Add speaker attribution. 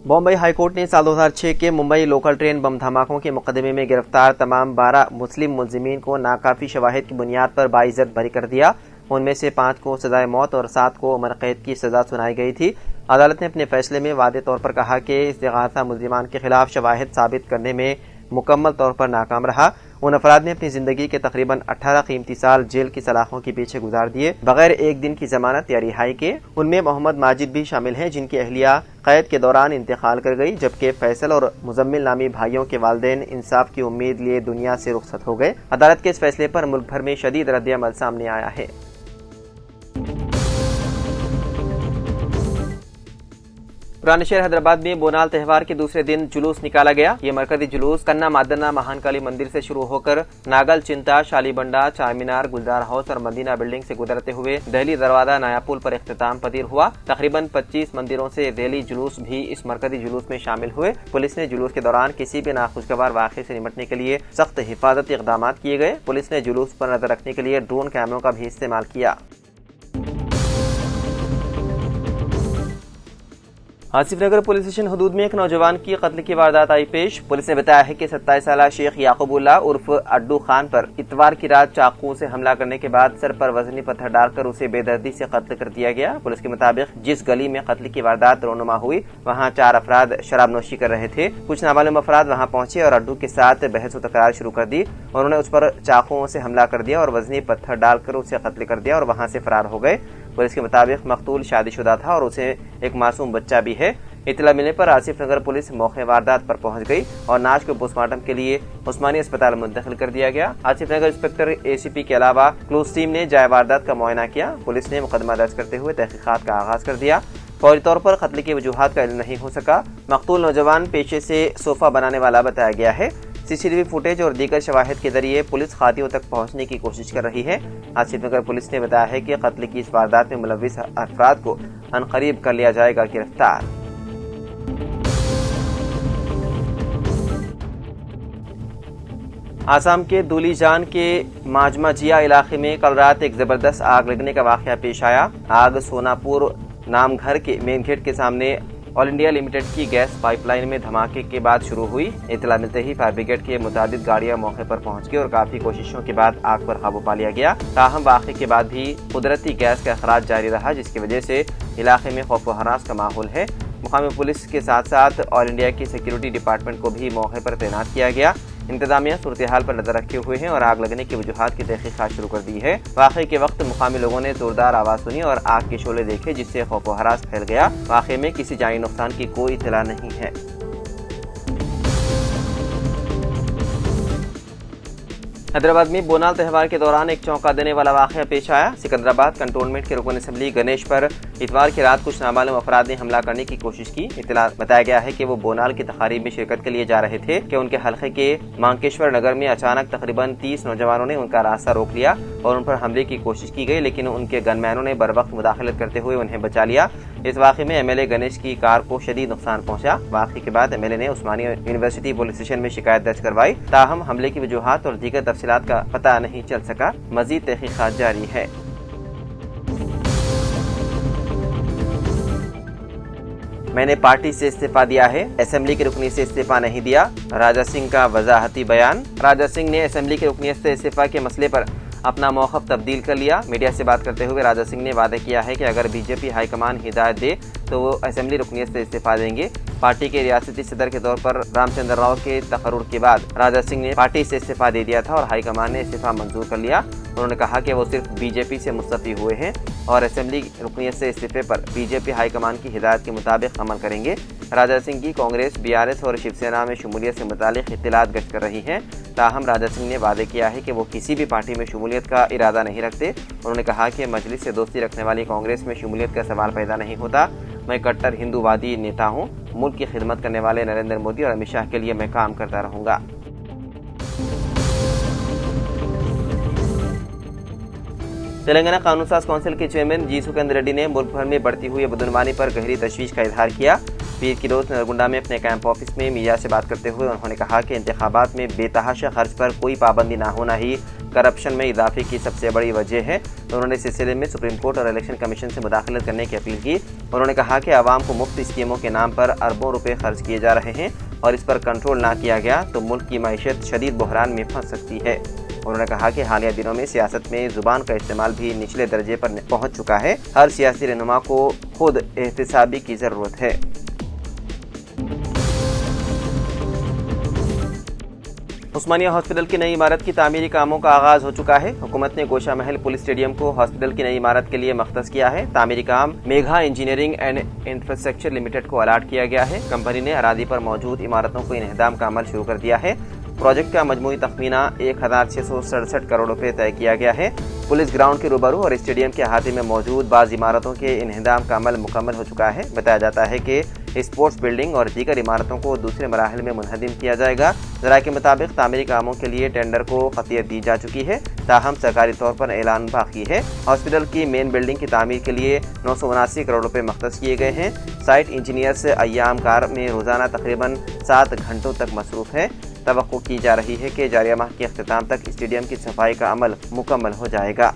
Speaker 1: Bombay high court ने साल 2006 के मुंबई लोकल ट्रेन बम धमाकों के मुकदमे में गिरफ्तार तमाम 12 मुस्लिम मुलजिमीन को नाकाफी शवाहिद की बुनियाद पर बाइज्जत बरी कर दिया। उनमें से 5 को सजाए मौत और 7 को उम्र कैद की सजा सुनाई गई थी। अदालत ने अपने फैसले में वादे तौर पर कहा कि इस्तिगासा मुलजिमान के खिलाफ शवाहिद साबित करने में मुकम्मल तौर पर नाकाम रहा। उन अफराद ने अपनी जिंदगी के तकरीबन 18 कीमती साल जेल की सलाखों के पीछे गुजार दिए बगैर एक दिन की जमानत या रिहाई के। उनमें मोहम्मद माजिद भी शामिल हैं, जिनकी अहलिया कैद के दौरान इंतकाल कर गई, जबकि फैसल और मुजम्मिल नामी भाइयों के वालिदैन इंसाफ की उम्मीद लिए दुनिया से रुखसत हो गए। अदालत के इस फैसले पर मुल्क भर में शदीद रद्द-ए-अमल सामने आया है। पुराने शहर हैदराबाद में बोनाल त्यौहार के दूसरे दिन जुलूस निकाला गया। ये मरकजी जुलूस कन्ना मादन्ना महानकाली मंदिर से शुरू होकर नागल चिंता, शालीबंडा, चार मीनार, गुलजार हाउस और मदीना बिल्डिंग से गुजरते हुए दिल्ली दरवाजा नया पुल पर इख्तिताम पजीर हुआ। तकरीबन 25 मंदिरों से दिल्ली जुलूस भी इस मरकजी जुलूस में शामिल हुए। पुलिस ने जुलूस के दौरान किसी भी नाखुशगवार वाक़े से निपटने के लिए सख्त हिफाजती इक़दाम किए गए। पुलिस ने जुलूस पर नजर रखने के लिए ड्रोन कैमरों का भी इस्तेमाल किया। आसिफ नगर पुलिस स्टेशन हदूद में एक नौजवान की कत्ल की वारदात आई पेश। पुलिस ने बताया है कि 27 साला शेख याकूबुल्लाह उर्फ अड्डू खान पर इतवार की रात चाकू से हमला करने के बाद सर पर वजनी पत्थर डालकर उसे बेदर्दी से कत्ल कर दिया गया। पुलिस के मुताबिक जिस गली में कत्ल की वारदात रोनुमा हुई वहां 4 अफराद शराब नोशी कर रहे थे। कुछ नामालूम अफराद वहां पहुंचे और अड्डू के साथ बहस व तकरार शुरू कर दी। उन्होंने उस पर चाकुओं से हमला कर दिया और वजनी पत्थर डालकर उसे कत्ल कर दिया और वहां से फरार हो गए। पुलिस के मुताबिक मकतूल शादीशुदा था और उसे एक मासूम बच्चा भी है। इतला मिलने पर आसिफ नगर पुलिस मौके वारदात पर पहुंच गई और नाश को पोस्टमार्टम के लिए उस्मानी अस्पताल मुंतकिल कर दिया गया। आसिफ नगर इंस्पेक्टर एसीपी के अलावा क्लोज टीम ने जाए वारदात का मुआयना किया। पुलिस ने मुकदमा दर्ज करते हुए तहकीकात का आगाज कर दिया। फौरी तौर पर कत्ल की वजूहात का इल्म नहीं हो सका। मकतूल नौजवान पेशे से सोफा बनाने वाला बताया गया है। सीसीटीवी फुटेज और दीगर शवाहिद के जरिए पुलिस खातियों तक पहुंचने की कोशिश कर रही है। आसिफ नगर पुलिस ने बताया है कि कत्ल की इस वारदात में मुलव्विस अफराद को अनकरीब कर लिया जाएगा गिरफ्तार। आसाम के दूलीजान के माजमाजिया इलाके में कल रात एक जबरदस्त आग लगने का वाकया पेश आया। आग सोनापुर नाम घर के मेन गेट के सामने ऑल इंडिया लिमिटेड की गैस पाइपलाइन में धमाके के बाद शुरू हुई। इतला मिलते ही फायर ब्रिगेड के मुताबिक गाड़ियां मौके पर पहुंच गई और काफी कोशिशों के बाद आग पर काबू पा लिया गया। ताहम वाक़े के बाद भी कुदरती गैस का अखराज जारी रहा, जिसकी वजह से इलाके में खौफ व हरास का माहौल है। मुकामी पुलिस के साथ साथ ऑल इंडिया की सिक्योरिटी डिपार्टमेंट को भी मौके पर तैनात किया गया। इंतजामिया सूरत हाल पर नजर रखे हुए हैं और आग लगने की वजूहात की तहकीकात शुरू कर दी है। वाक़े के वक्त मुकामी लोगों ने जोरदार आवाज सुनी और आग के शोले देखे, जिससे खौफ व हरास फैल गया। वाक़े में किसी जानी नुकसान की कोई इत्तला नहीं है। हैदराबाद में बोनाल त्यौहार के दौरान एक चौंका देने वाला वाक़या पेश आया। सिकंदराबाद कंटोनमेंट के रुकन असम्बली गणेश पर इतवार की रात कुछ नामालूम अफराद ने हमला करने की कोशिश की। इत्तला बताया गया है कि वो बोनाल की तकारीब में शिरकत के लिए जा रहे थे कि उनके हल्के के मांकेश्वर नगर में अचानक तकरीबन 30 नौजवानों ने उनका रास्ता रोक लिया और उन पर हमले की कोशिश की गई, लेकिन उनके गनमैनों ने बरवक्त मुदाखलत करते हुए उन्हें बचा लिया। इस वाक़े में एमएलए गणेश की कार को शदीद नुकसान पहुंचा। वाक़े के बाद एमएलए ने उस्मानी यूनिवर्सिटी पुलिस स्टेशन में शिकायत दर्ज करवाई। ताहम हमले की वजूहात और दीगर तफसीलात का पता नहीं चल सका। मजीद तहकीकात जारी है। मैंने पार्टी से इस्तीफा दिया है, असेंबली की रुकनी से इस्तीफा नहीं दिया। राजा सिंह का वजाहती बयान। राजा सिंह ने असेंबली की रुकनीत से इस्तीफा के मसले पर अपना मौक़िफ़ तब्दील कर लिया। मीडिया से बात करते हुए राजा सिंह ने वादा किया है कि अगर बीजेपी हाईकमान हिदायत दे तो वो असेंबली रुकनीत से इस्तीफा देंगे। पार्टी के रियासती सदर के तौर पर रामचंद्र राव के तकर्रुर के बाद राजा सिंह ने पार्टी से इस्तीफा दे दिया था और हाईकमान ने इस्तीफा मंजूर कर लिया। उन्होंने कहा कि वो सिर्फ बीजेपी से मुस्तफ़ी हुए हैं और असेंबली रुकनीत से इस्तीफे पर बीजेपी हाईकमान की हिदायत के मुताबिक अमल करेंगे। राजा सिंह की कांग्रेस, बीआरएस और शिवसेना में शमूलियत से मुतालिक इत्तलात गश्त कर रही हैं। ताहम राजा सिंह ने वादे किया है कि वो किसी भी पार्टी में शमूलियत का इरादा नहीं रखते। उन्होंने कहा कि मजलिस से दोस्ती रखने वाली कांग्रेस में शमूलियत का सवाल पैदा नहीं होता। मैं कट्टर हिंदूवादी नेता हूँ। मुल्क की खिदमत करने वाले नरेंद्र मोदी और अमित शाह के लिए मैं काम करता रहूँगा। तेलंगाना कानून साज काउंसिल के चेयरमैन जी सुखेंद्र रेड्डी ने मुल्क भर में बढ़ती हुई बदनवानी पर गहरी तशवीश का इजहार किया। پیر کی روز نرگنڈا میں اپنے کیمپ آفس میں میڈیا سے بات کرتے ہوئے انہوں نے کہا کہ انتخابات میں بے تحاشا خرچ پر کوئی پابندی نہ ہونا ہی کرپشن میں اضافے کی سب سے بڑی وجہ ہے۔ انہوں نے اس سلسلے میں سپریم کورٹ اور الیکشن کمیشن سے مداخلت کرنے کی اپیل کی۔ انہوں نے کہا کہ عوام کو مفت اسکیموں کے نام پر اربوں روپے خرچ کیے جا رہے ہیں اور اس پر کنٹرول نہ کیا گیا تو ملک کی معیشت شدید بحران میں پھنس سکتی ہے۔ انہوں نے کہا کہ حالیہ دنوں میں سیاست میں زبان کا استعمال بھی نچلے درجے پر پہنچ چکا ہے۔ ہر سیاسی رہنما کو خود احتسابی کی ضرورت ہے۔ عثمانیہ ہاسپٹل کی نئی عمارت کی تعمیری کاموں کا آغاز ہو چکا ہے۔ حکومت نے گوشہ محل پولیس اسٹیڈیم کو ہاسپٹل کی نئی عمارت کے لیے مختص کیا ہے۔ تعمیری کام Megha engineering and infrastructure limited کو الاٹ کیا گیا ہے۔ کمپنی نے اراضی پر موجود عمارتوں کو انہدام کا عمل شروع کر دیا ہے۔ پروجیکٹ کا مجموعی تخمینہ 1667 کروڑ روپے طے کیا گیا ہے۔ پولیس گراؤنڈ کے روبرو اور اسٹیڈیم کے احاطے میں موجود بعض عمارتوں کے انہدام کا عمل مکمل ہو چکا ہے۔ بتایا جاتا ہے کہ اسپورٹس بلڈنگ اور دیگر عمارتوں کو دوسرے مراحل میں منہدم کیا جائے گا۔ ذرائع کے مطابق تعمیری کاموں کے لیے ٹینڈر کو قطعیت دی جا چکی ہے، تاہم سرکاری طور پر اعلان باقی ہے۔ ہاسپٹل کی مین بلڈنگ کی تعمیر کے لیے 979 کروڑ روپے مختص کیے گئے ہیں۔ سائٹ انجینئرز ایام کار میں روزانہ تقریباً 7 گھنٹوں تک مصروف ہے۔ توقع کی جا رہی ہے کہ جاریہ ماہ کے اختتام تک اسٹیڈیم کی صفائی کا عمل مکمل ہو جائے گا۔